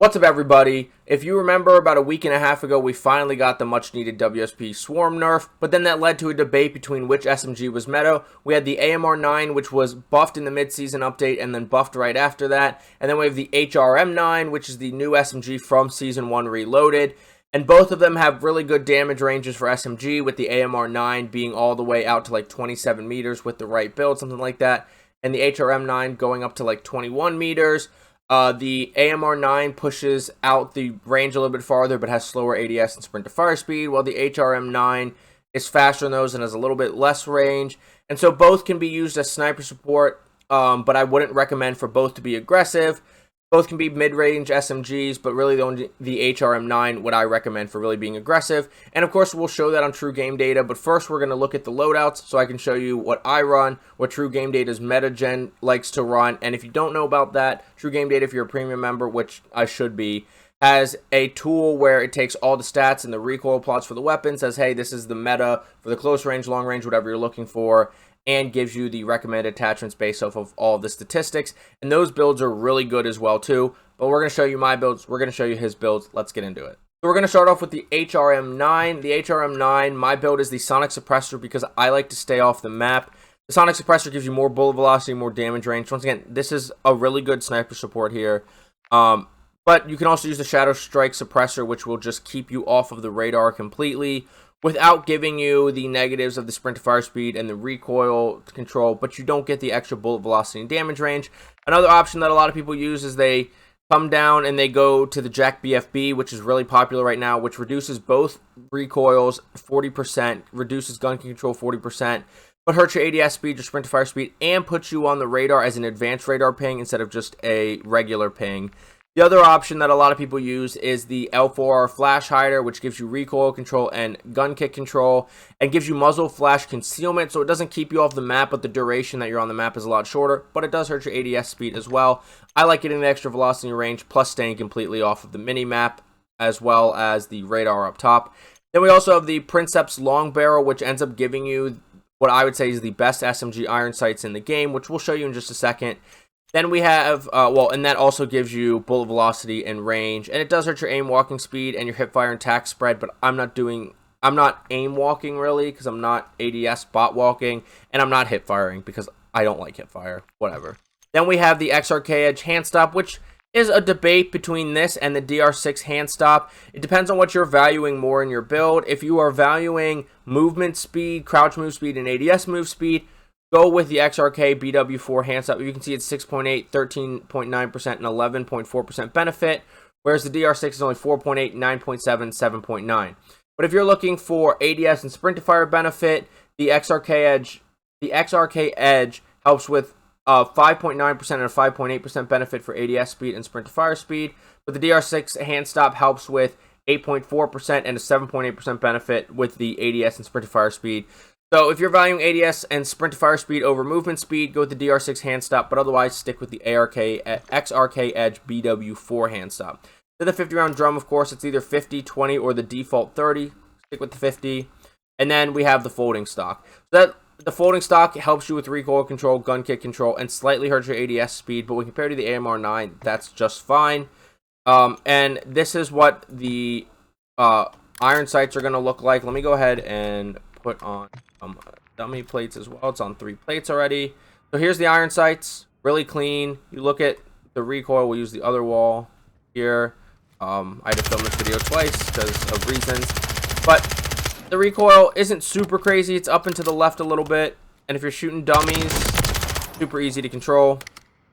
What's up, everybody? If you remember, about a week and a half ago, we finally got the much-needed WSP Swarm nerf, but then that led to a debate between which SMG was meta. We had the AMR9, which was buffed in the mid-season update and then buffed right after that, and then we have the HRM-9, which is the new SMG from Season 1 Reloaded, and both of them have really good damage ranges for SMG, with the AMR9 being all the way out to like 27 meters with the right build, something like that, and the HRM-9 going up to like 21 meters. The AMR9 pushes out the range a little bit farther, but has slower ADS and sprint to fire speed, while the HRM9 is faster than those and has a little bit less range. And so both can be used as sniper support, but I wouldn't recommend for both to be aggressive. Both can be mid-range SMGs, but really the HRM9 would I recommend for really being aggressive. And of course, we'll show that on TrueGameData, but first we're going to look at the loadouts so I can show you what I run, what TrueGameData's meta-gen likes to run. And if you don't know about that, TrueGameData, if you're a premium member, which I should be, has a tool where it takes all the stats and the recoil plots for the weapon, says, hey, this is the meta for the close range, long range, whatever you're looking for, and gives you the recommended attachments based off of all of the statistics. And those builds are really good as well too. But we're going to show you my builds. We're going to show you his builds. Let's get into it. So we're going to start off with the HRM9. The HRM9, my build is the Sonic Suppressor because I like to stay off the map. The Sonic Suppressor gives you more bullet velocity, more damage range. Once again, this is a really good sniper support here. But you can also use the Shadow Strike Suppressor, which will just keep you off of the radar completely, without giving you the negatives of the sprint to fire speed and the recoil control, but you don't get the extra bullet velocity and damage range. Another option that a lot of people use is they come down and they go to the Jack BFB, which is really popular right now, which reduces both recoils 40%, reduces gun control 40%, but hurts your ADS speed, your sprint to fire speed, and puts you on the radar as an advanced radar ping instead of just a regular ping. The other option that a lot of people use is the L4R Flash Hider, which gives you recoil control and gun kick control, and gives you muzzle flash concealment, so it doesn't keep you off the map, but the duration that you're on the map is a lot shorter, but it does hurt your ADS speed as well. I like getting the extra velocity and range, plus staying completely off of the mini-map, as well as the radar up top. Then we also have the Princeps Long Barrel, which ends up giving you what I would say is the best SMG iron sights in the game, which we'll show you in just a second. Then we have, and that also gives you bullet velocity and range, and it does hurt your aim walking speed and your hip fire and tack spread, but I'm not aim walking really, because I'm not ADS bot walking, and I'm not hip firing, because I don't like hip fire, whatever. Then we have the XRK Edge hand stop, which is a debate between this and the DR6 hand stop. It depends on what you're valuing more in your build. If you are valuing movement speed, crouch move speed, and ADS move speed, go with the XRK BW4 hand stop. You can see it's 6.8, 13.9%, and 11.4% benefit, whereas the DR6 is only 4.8, 9.7, 7.9. But if you're looking for ADS and sprint to fire benefit, the XRK Edge helps with 5.9% and a 5.8% benefit for ADS speed and sprint to fire speed. But the DR6 hand stop helps with 8.4% and a 7.8% benefit with the ADS and sprint to fire speed. So if you're valuing ADS and sprint to fire speed over movement speed, go with the DR6 hand stop, but otherwise stick with the XRK Edge BW4 hand stop. Then the 50 round drum, of course, it's either 50, 20, or the default 30. Stick with the 50. And then we have the folding stock. So the folding stock helps you with recoil control, gun kick control, and slightly hurts your ADS speed, but when compared to the AMR9, that's just fine. And this is what the iron sights are going to look like. Let me go ahead and put on dummy plates as well. It's on 3 plates already. So here's the iron sights, really clean. You look at the recoil, we'll use the other wall here. I had to film this video twice because of reasons, but the recoil isn't super crazy. It's up and to the left a little bit, and if you're shooting dummies, super easy to control.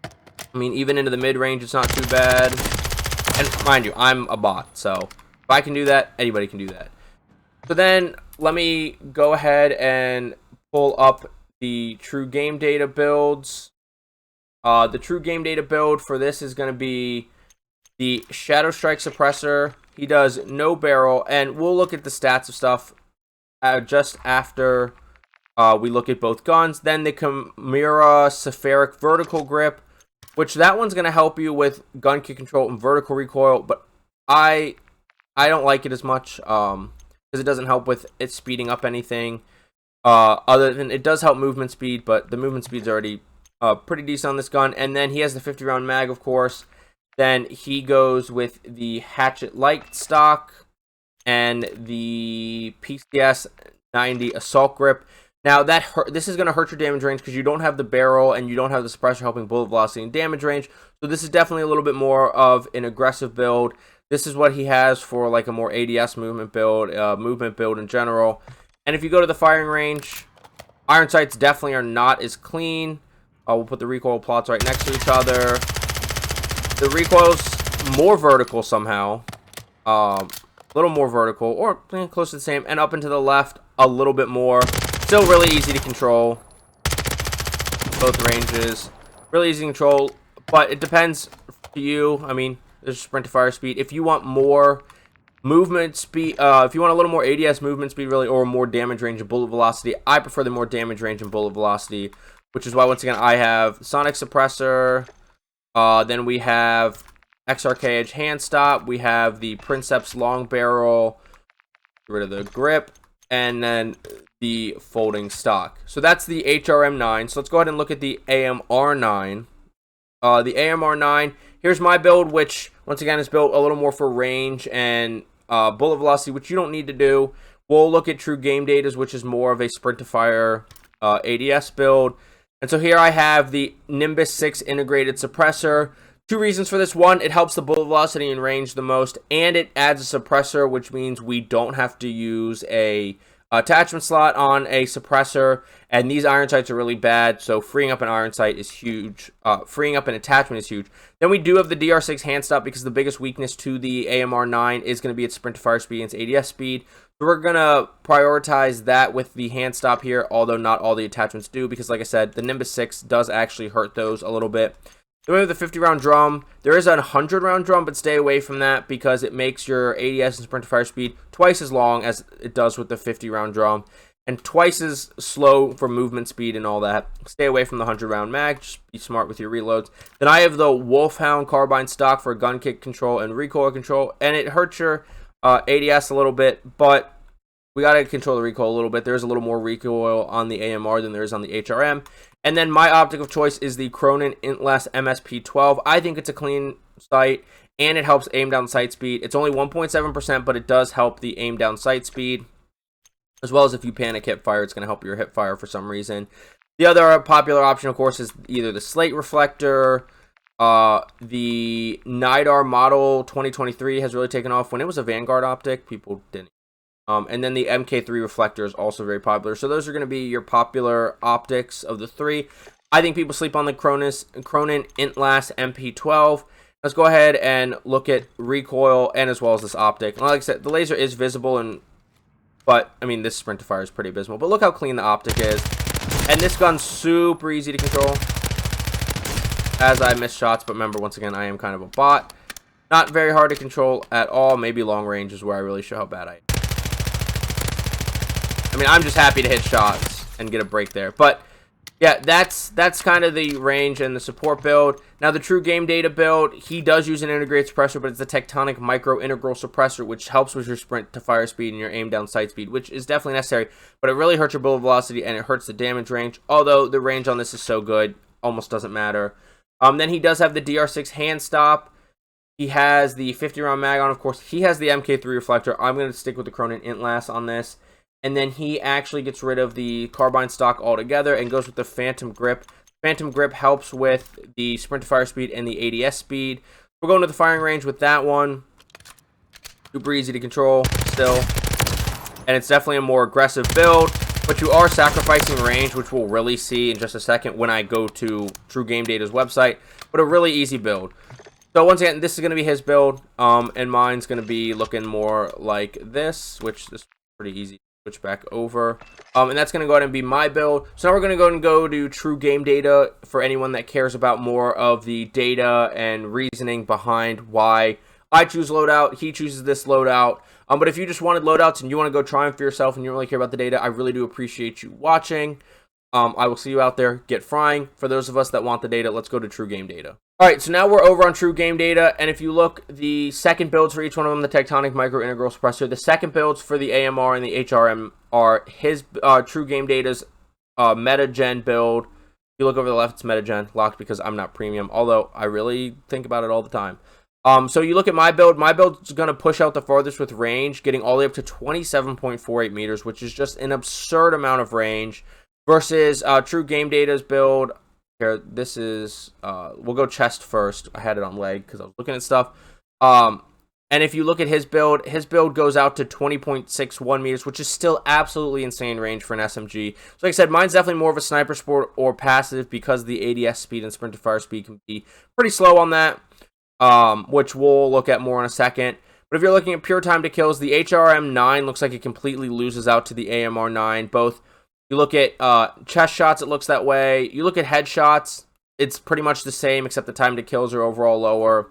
I mean, even into the mid-range, it's not too bad. And mind you, I'm a bot, so if I can do that, anybody can do that. So then let me go ahead and pull up the TrueGameData builds. The TrueGameData build for this is going to be the Shadow Strike Suppressor. He does no barrel, and we'll look at the stats of stuff just after we look at both guns. Then the Chimera Cepharic Vertical Grip, which that one's going to help you with gun kick control and vertical recoil, but I don't like it as much because it doesn't help with it speeding up anything. Other than it does help movement speed, but the movement speed's already pretty decent on this gun. And then he has the 50 round mag, of course. Then he goes with the Hatchet Light stock and the PCS 90 Assault Grip. Now, this is going to hurt your damage range because you don't have the barrel and you don't have the suppressor helping bullet velocity and damage range. So this is definitely a little bit more of an aggressive build. This is what he has for like a more ADS movement build in general. And if you go to the firing range, iron sights definitely are not as clean. We'll put the recoil plots right next to each other. The recoil's more vertical somehow. A little more vertical, or close to the same. And up and to the left, a little bit more. Still really easy to control. Both ranges. Really easy to control, but it depends to you. I mean, there's sprint to fire speed. If you want more movement speed, if you want a little more ADS movement speed, really, or more damage range and bullet velocity, I prefer the more damage range and bullet velocity, which is why, once again, I have Sonic Suppressor. Then we have XRK Edge Hand Stop. We have the Princeps Long Barrel. Get rid of the grip. And then the folding stock. So that's the HRM-9. So let's go ahead and look at the AMR9. The AMR9, here's my build, which, once again, is built a little more for range and bullet velocity, which you don't need to do. We'll look at TrueGameData's, which is more of a sprint to fire ADS build. And so here I have the Nimbus 6 integrated suppressor. Two reasons for this. One, it helps the bullet velocity and range the most, and it adds a suppressor, which means we don't have to use a attachment slot on a suppressor, and these iron sights are really bad, so freeing up an iron sight is huge. Freeing up an attachment is huge. Then we do have the DR6 hand stop, because the biggest weakness to the AMR9 is going to be its sprint to fire speed and its ADS speed. So we're going to prioritize that with the hand stop here, although not all the attachments do, because like I said, the Nimbus 6 does actually hurt those a little bit. Then we have the 50 round drum. There is a 100 round drum, but stay away from that because it makes your ADS and sprint to fire speed twice as long as it does with the 50 round drum, and twice as slow for movement speed and all that. Stay away from the 100 round mag. Just be smart with your reloads. Then I have the Wolfhound carbine stock for gun kick control and recoil control, and it hurts your ADS a little bit, but we got to control the recoil a little bit. There's a little more recoil on the AMR than there is on the HRM. And then my optic of choice is the Cronin Intless MSP12. I think it's a clean sight, and it helps aim down sight speed. It's only 1.7%, but it does help the aim down sight speed, as well as if you panic hip fire, it's going to help your hip fire for some reason. The other popular option, of course, is either the Slate Reflector. The NIDAR model 2023 has really taken off. When it was a Vanguard optic, people didn't. And then the MK3 reflector is also very popular. So those are going to be your popular optics of the three. I think people sleep on the Cronin Intless MP12. Let's go ahead and look at recoil and as well as this optic. And like I said, the laser is visible, but I mean, this sprint to fire is pretty abysmal. But look how clean the optic is. And this gun's super easy to control, as I miss shots. But remember, once again, I am kind of a bot. Not very hard to control at all. Maybe long range is where I really show how bad I am. I mean, I'm just happy to hit shots and get a break there. But yeah, that's kind of the range and the support build. Now, the TrueGameData build, he does use an integrated suppressor, but it's a Tectonic Micro Integral Suppressor, which helps with your sprint to fire speed and your aim down sight speed, which is definitely necessary. But it really hurts your bullet velocity and it hurts the damage range. Although the range on this is so good, almost doesn't matter. Then he does have the DR6 hand stop. He has the 50 round mag on, of course. He has the MK3 reflector. I'm going to stick with the Cronin Intless on this. And then he actually gets rid of the carbine stock altogether and goes with the Phantom Grip. Phantom Grip helps with the sprint to fire speed and the ADS speed. We're going to the firing range with that one. Super easy to control still. And it's definitely a more aggressive build. But you are sacrificing range, which we'll really see in just a second when I go to TrueGameData's website. But a really easy build. So once again, this is going to be his build. And mine's going to be looking more like this, which is pretty easy. Switch back over, and that's going to go ahead and be my build. So now we're going to go to TrueGameData for anyone that cares about more of the data and reasoning behind why I choose loadout, he chooses this loadout. But if you just wanted loadouts and you want to go try them for yourself and you don't really care about the data, I really do appreciate you watching. I will see you out there. Get frying. For those of us that want the data, let's go to TrueGameData. Alright, so now we're over on TrueGameData, and if you look, the second builds for each one of them, the Tectonic Micro Integral Suppressor, the second builds for the AMR and the HRM are his TrueGameData's meta-gen build. you look over the left, it's Metagem, locked because I'm not premium, although I really think about it all the time. So you look at my build's going to push out the farthest with range, getting all the way up to 27.48 meters, which is just an absurd amount of range, versus TrueGameData's build. Here, this is, we'll go chest first. I had it on leg because I was looking at stuff. And if you look at his build goes out to 20.61 meters, which is still absolutely insane range for an SMG. So like I said, mine's definitely more of a sniper sport or passive because the ADS speed and sprint to fire speed can be pretty slow on that, which we'll look at more in a second. But if you're looking at pure time to kills, the HRM-9 looks like it completely loses out to the AMR9. Both, you look at chest shots, it looks that way. You look at headshots, it's pretty much the same, except the time to kills are overall lower.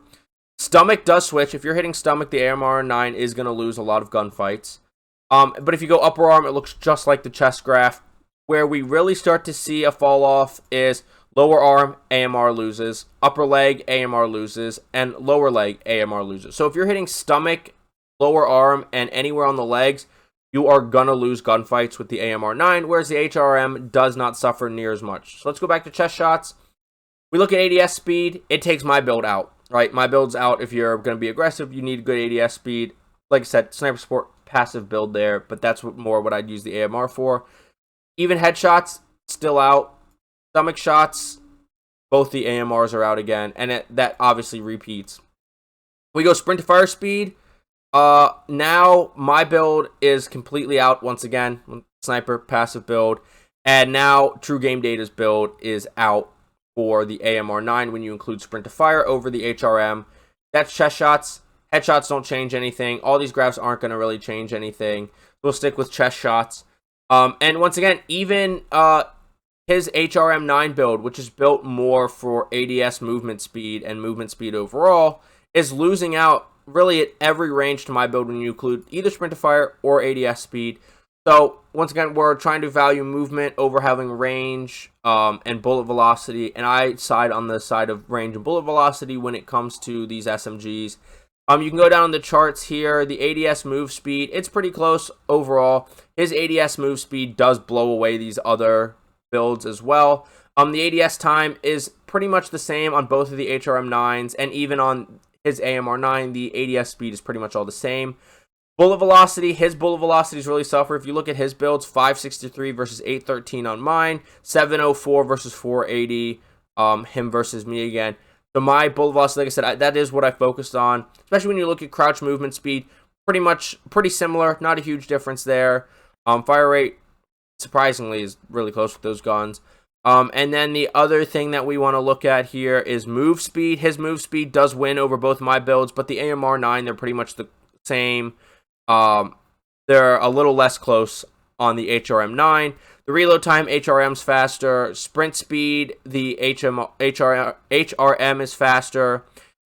Stomach does switch. If you're hitting stomach, the AMR9 is going to lose a lot of gunfights. But if you go upper arm, it looks just like the chest graph. Where we really start to see a fall off is lower arm, AMR loses. Upper leg, AMR loses. And lower leg, AMR loses. So if you're hitting stomach, lower arm, and anywhere on the legs, you are going to lose gunfights with the AMR9, whereas the HRM does not suffer near as much. So let's go back to chest shots. We look at ADS speed. It takes my build out. Right, my build's out. If you're going to be aggressive, you need good ADS speed. Like I said, sniper sport, passive build there, but that's more what I'd use the AMR for. Even headshots, still out. Stomach shots, both the AMRs are out again, and that obviously repeats. We go sprint to fire speed. Now my build is completely out once again. Sniper, passive build. And now TrueGameData's build is out for the AMR9 when you include sprint to fire over the HRM. That's chest shots. Headshots don't change anything. All these graphs aren't going to really change anything. We'll stick with chest shots. And once again, even his HRM9 build, which is built more for ADS movement speed and movement speed overall, is losing out really at every range to my build when you include either sprint to fire or ADS speed. So, once again, we're trying to value movement over having range and bullet velocity, and I side on the side of range and bullet velocity when it comes to these SMGs. You can go down the charts here. The ADS move speed, it's pretty close overall. His ADS move speed does blow away these other builds as well. The ADS time is pretty much the same on both of the HRM9s, and even on his AMR9, the ADS speed is pretty much all the same. Bullet velocity, his bullet velocities really suffer. If you look at his builds, 563 versus 813 on mine, 704 versus 480, him versus me again. So my bullet velocity, like I said, that is what I focused on, especially when you look at crouch movement speed, pretty similar, not a huge difference there. Fire rate, surprisingly, is really close with those guns. And then the other thing that we want to look at here is move speed. His move speed does win over both my builds, but the AMR9, they're pretty much the same. They're a little less close on the HRM9. The reload time, HRM's faster. Sprint speed, the HRM is faster.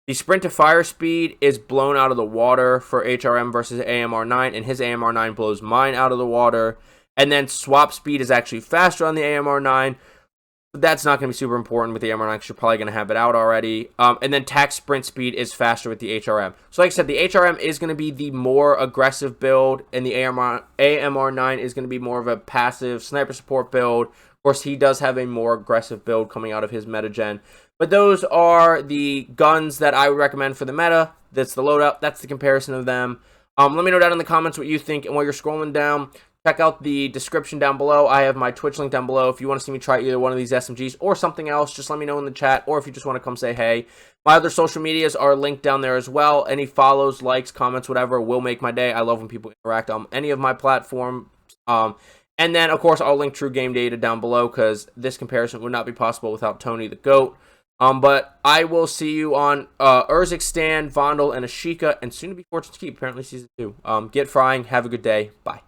The sprint to fire speed is blown out of the water for HRM versus AMR9, and his AMR9 blows mine out of the water. And then swap speed is actually faster on the AMR9. But that's not going to be super important with the AMR9 because you're probably going to have it out already. And then tac sprint speed is faster with the HRM. So like I said, the HRM is going to be the more aggressive build, and the AMR9 is going to be more of a passive sniper support build. Of course, he does have a more aggressive build coming out of his meta-gen. But those are the guns that I would recommend for the meta. That's the loadout. That's the comparison of them. Let me know down in the comments what you think, and while you're scrolling down, check out the description down below. I have my Twitch link down below. If you want to see me try either one of these SMGs or something else, just let me know in the chat, or if you just want to come say hey. My other social medias are linked down there as well. Any follows, likes, comments, whatever will make my day. I love when people interact on any of my platforms. And then, of course, I'll link TrueGameData down below because this comparison would not be possible without Tony the GOAT. But I will see you on Urzikstan, Vondel, and Ashika, and soon to be Fortune's Keep, apparently Season 2. Get frying. Have a good day. Bye.